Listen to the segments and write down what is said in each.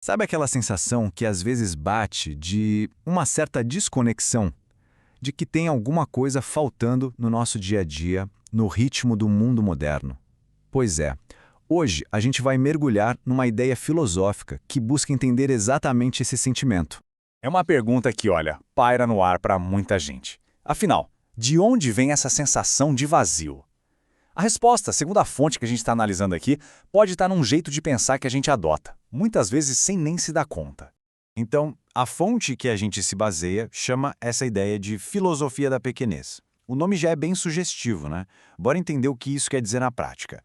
Sabe aquela sensação que às vezes bate de uma certa desconexão, de que tem alguma coisa faltando no nosso dia a dia, no ritmo do mundo moderno? Pois é, hoje a gente vai mergulhar numa ideia filosófica que busca entender exatamente esse sentimento. É uma pergunta que, olha, paira no ar para muita gente. Afinal, de onde vem essa sensação de vazio? A resposta, segundo a fonte que a gente está analisando aqui, pode estar num jeito de pensar que a gente adota, muitas vezes sem nem se dar conta. Então, a fonte que a gente se baseia chama essa ideia de filosofia da pequenez. O nome já é bem sugestivo, né? Bora entender o que isso quer dizer na prática.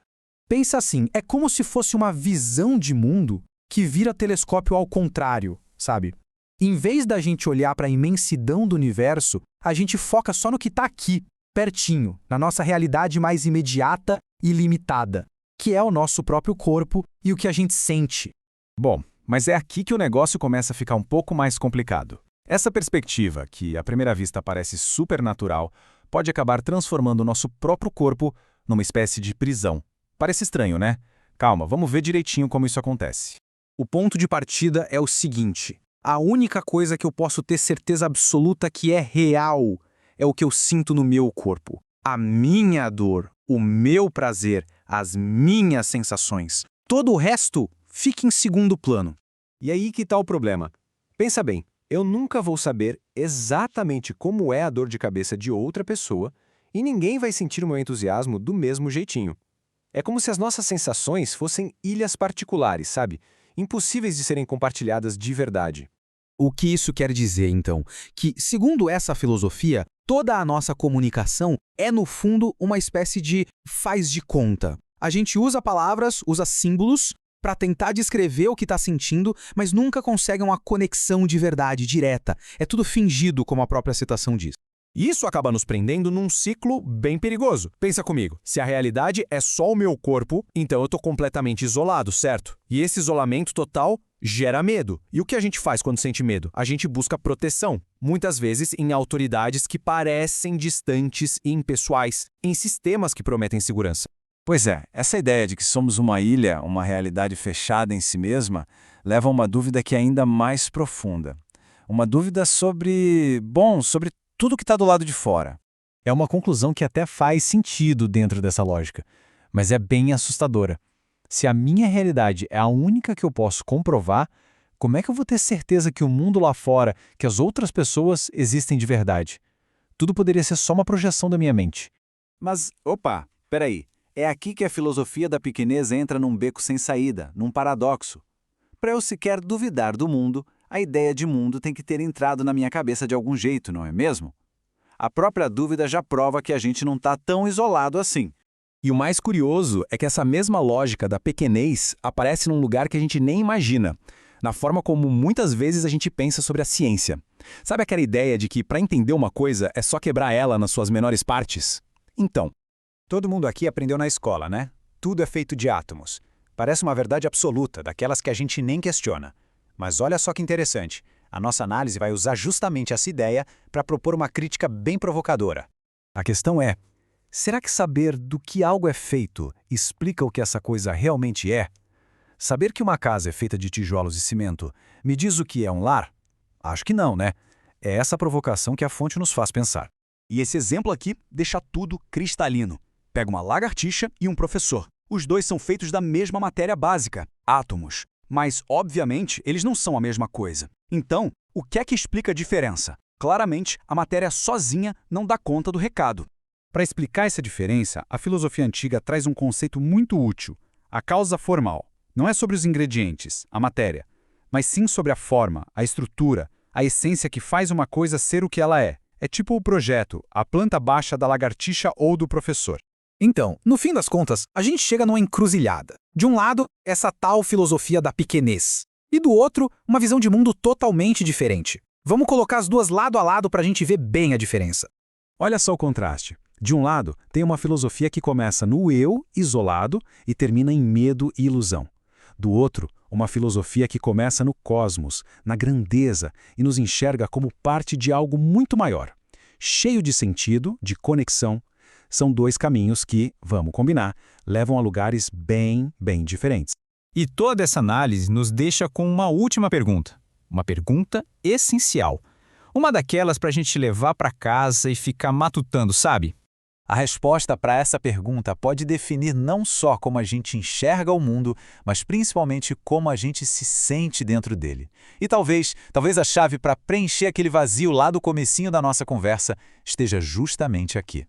Pensa assim, é como se fosse uma visão de mundo que vira telescópio ao contrário, sabe? Em vez da gente olhar para a imensidão do universo, a gente foca só no que está aqui, pertinho, na nossa realidade mais imediata e limitada, que é o nosso próprio corpo e o que a gente sente. Bom, mas é aqui que o negócio começa a ficar um pouco mais complicado. Essa perspectiva, que à primeira vista parece supernatural, pode acabar transformando o nosso próprio corpo numa espécie de prisão. Parece estranho, né? Calma, vamos ver direitinho como isso acontece. O ponto de partida é o seguinte: a única coisa que eu posso ter certeza absoluta que é real é o que eu sinto no meu corpo. A minha dor, o meu prazer, as minhas sensações. Todo o resto fica em segundo plano. E aí que está o problema. Pensa bem, eu nunca vou saber exatamente como é a dor de cabeça de outra pessoa e ninguém vai sentir o meu entusiasmo do mesmo jeitinho. É como se as nossas sensações fossem ilhas particulares, sabe? Impossíveis de serem compartilhadas de verdade. O que isso quer dizer, então? Que, segundo essa filosofia, toda a nossa comunicação é, no fundo, uma espécie de faz de conta. A gente usa palavras, usa símbolos para tentar descrever o que está sentindo, mas nunca consegue uma conexão de verdade, direta. É tudo fingido, como a própria citação diz. Isso acaba nos prendendo num ciclo bem perigoso. Pensa comigo, se a realidade é só o meu corpo, então eu estou completamente isolado, certo? E esse isolamento total gera medo. E o que a gente faz quando sente medo? A gente busca proteção, muitas vezes em autoridades que parecem distantes e impessoais, em sistemas que prometem segurança. Pois é, essa ideia de que somos uma ilha, uma realidade fechada em si mesma, leva a uma dúvida que é ainda mais profunda. Uma dúvida sobre tudo que está do lado de fora. É uma conclusão que até faz sentido dentro dessa lógica, mas é bem assustadora. Se a minha realidade é a única que eu posso comprovar, como é que eu vou ter certeza que o mundo lá fora, que as outras pessoas existem de verdade? Tudo poderia ser só uma projeção da minha mente. Mas, opa, peraí. É aqui que a filosofia da pequenez entra num beco sem saída, num paradoxo. Para eu sequer duvidar do mundo, a ideia de mundo tem que ter entrado na minha cabeça de algum jeito, não é mesmo? A própria dúvida já prova que a gente não está tão isolado assim. E o mais curioso é que essa mesma lógica da pequenez aparece num lugar que a gente nem imagina, na forma como muitas vezes a gente pensa sobre a ciência. Sabe aquela ideia de que para entender uma coisa é só quebrar ela nas suas menores partes? Então, todo mundo aqui aprendeu na escola, né? Tudo é feito de átomos. Parece uma verdade absoluta, daquelas que a gente nem questiona. Mas olha só que interessante. A nossa análise vai usar justamente essa ideia para propor uma crítica bem provocadora. A questão é, será que saber do que algo é feito explica o que essa coisa realmente é? Saber que uma casa é feita de tijolos e cimento me diz o que é um lar? Acho que não, né? É essa provocação que a fonte nos faz pensar. E esse exemplo aqui deixa tudo cristalino. Pega uma lagartixa e um professor. Os dois são feitos da mesma matéria básica, átomos. Mas, obviamente, eles não são a mesma coisa. Então, o que é que explica a diferença? Claramente, a matéria sozinha não dá conta do recado. Para explicar essa diferença, a filosofia antiga traz um conceito muito útil, a causa formal. Não é sobre os ingredientes, a matéria, mas sim sobre a forma, a estrutura, a essência que faz uma coisa ser o que ela é. É tipo o projeto, a planta baixa da lagartixa ou do professor. Então, no fim das contas, a gente chega numa encruzilhada. De um lado, essa tal filosofia da pequenez. E do outro, uma visão de mundo totalmente diferente. Vamos colocar as duas lado a lado para a gente ver bem a diferença. Olha só o contraste. De um lado, tem uma filosofia que começa no eu, isolado, e termina em medo e ilusão. Do outro, uma filosofia que começa no cosmos, na grandeza, e nos enxerga como parte de algo muito maior. Cheio de sentido, de conexão. São dois caminhos que, vamos combinar, levam a lugares bem diferentes. E toda essa análise nos deixa com uma última pergunta. Uma pergunta essencial. Uma daquelas para a gente levar para casa e ficar matutando, sabe? A resposta para essa pergunta pode definir não só como a gente enxerga o mundo, mas principalmente como a gente se sente dentro dele. E talvez a chave para preencher aquele vazio lá do comecinho da nossa conversa esteja justamente aqui.